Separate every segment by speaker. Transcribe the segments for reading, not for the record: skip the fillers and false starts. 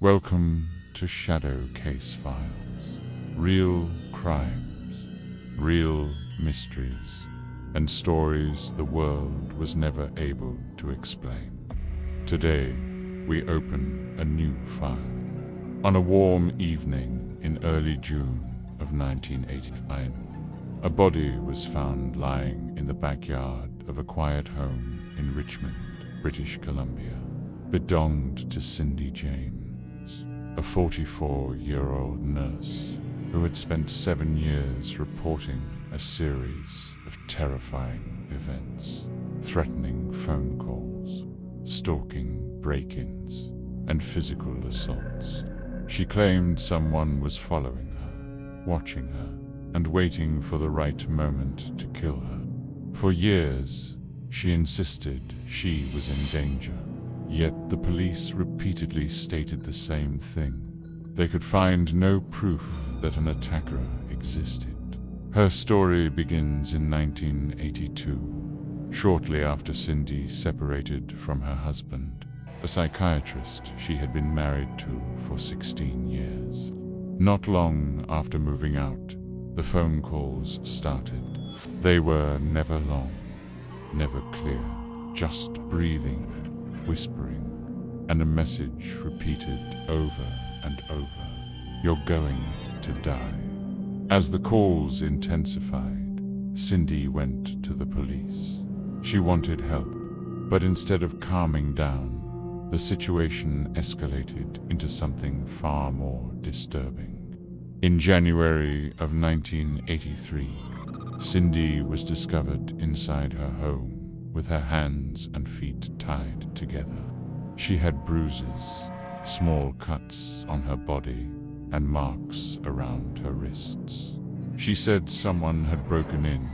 Speaker 1: Welcome to Shadow Case Files. Real crimes, real mysteries, and stories the world was never able to explain. Today, we open a new file. On a warm evening in early June of 1989, a body was found lying in the backyard of a quiet home in Richmond, British Columbia. Belonged to Cindy James, a 44-year-old nurse who had spent 7 years reporting a series of terrifying events, threatening phone calls, stalking break-ins, and physical assaults. She claimed someone was following her, watching her, and waiting for the right moment to kill her. For years, she insisted she was in danger. Yet the police repeatedly stated the same thing. They could find no proof that an attacker existed. Her story begins in 1982, shortly after Cindy separated from her husband, a psychiatrist she had been married to for 16 years. Not long after moving out, the phone calls started. They were never long, never clear, just breathing, whispering, and a message repeated over and over: "You're going to die." As the calls intensified, Cindy went to the police. She wanted help, but instead of calming down, the situation escalated into something far more disturbing. In January of 1983, Cindy was discovered inside her home, with her hands and feet tied together. She had bruises, small cuts on her body, and marks around her wrists. She said someone had broken in,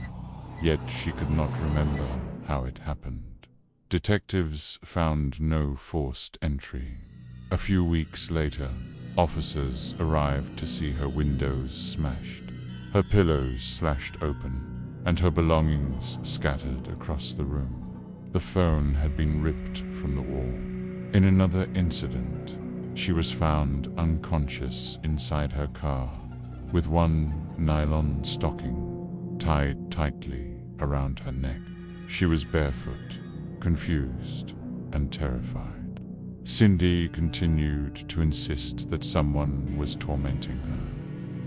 Speaker 1: yet she could not remember how it happened. Detectives found no forced entry. A few weeks later, officers arrived to see her windows smashed, her pillows slashed open, and her belongings scattered across the room. The phone had been ripped from the wall. In another incident, she was found unconscious inside her car, with one nylon stocking tied tightly around her neck. She was barefoot, confused, and terrified. Cindy continued to insist that someone was tormenting her,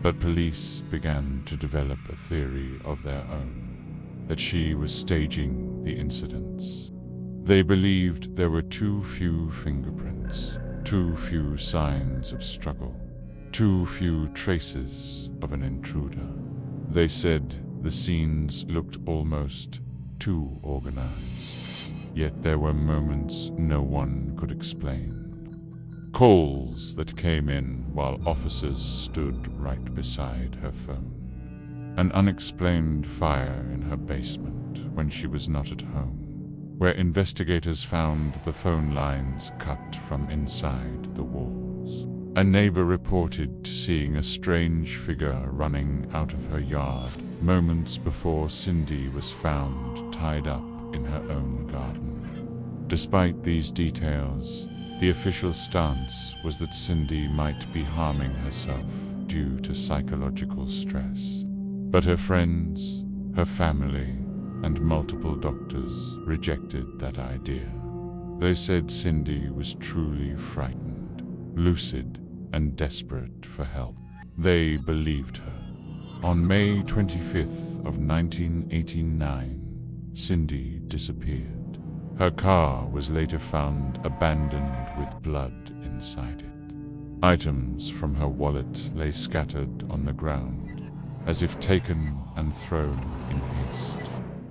Speaker 1: but police began to develop a theory of their own, that she was staging the incidents. They believed there were too few fingerprints, too few signs of struggle, too few traces of an intruder. They said the scenes looked almost too organized, yet there were moments no one could explain. Calls that came in while officers stood right beside her phone. An unexplained fire in her basement when she was not at home, where investigators found the phone lines cut from inside the walls. A neighbor reported seeing a strange figure running out of her yard moments before Cindy was found tied up in her own garden. Despite these details, the official stance was that Cindy might be harming herself due to psychological stress. But her friends, her family, and multiple doctors rejected that idea. They said Cindy was truly frightened, lucid, and desperate for help. They believed her. On May 25th of 1989, Cindy disappeared. Her car was later found abandoned with blood inside it. Items from her wallet lay scattered on the ground, as if taken and thrown in haste.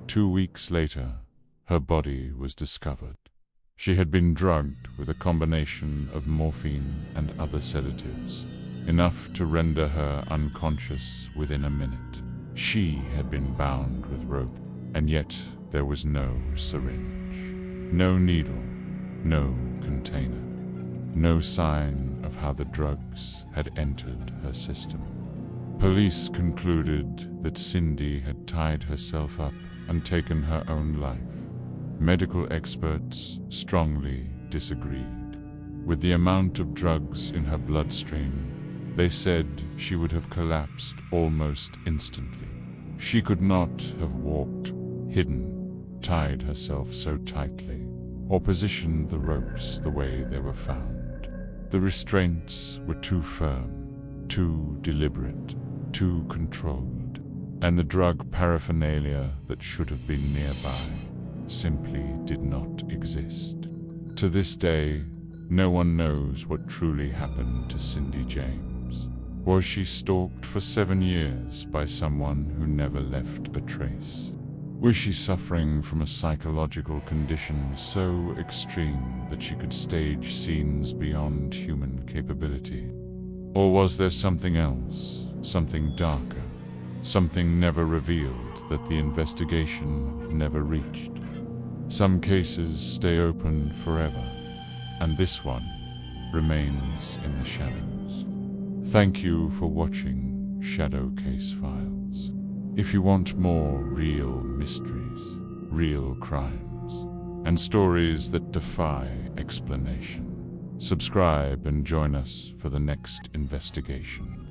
Speaker 1: 2 weeks later, her body was discovered. She had been drugged with a combination of morphine and other sedatives, enough to render her unconscious within a minute. She had been bound with rope, and yet there was no syringe, no needle, no container, no sign of how the drugs had entered her system. Police concluded that Cindy had tied herself up and taken her own life. Medical experts strongly disagreed, With the amount of drugs in her bloodstream, they said she would have collapsed almost instantly. She could not have walked, hidden, tied herself so tightly, or positioned the ropes the way they were found. The restraints were too firm, too deliberate, too controlled, and the drug paraphernalia that should have been nearby simply did not exist. To this day, no one knows what truly happened to Cindy James. Was she stalked for 7 years by someone who never left a trace? Was she suffering from a psychological condition so extreme that she could stage scenes beyond human capability? Or was there something else, something darker, something never revealed that the investigation never reached? Some cases stay open forever, and this one remains in the shadows. Thank you for watching Shadow Case Files. If you want more real mysteries, real crimes, and stories that defy explanation, subscribe and join us for the next investigation.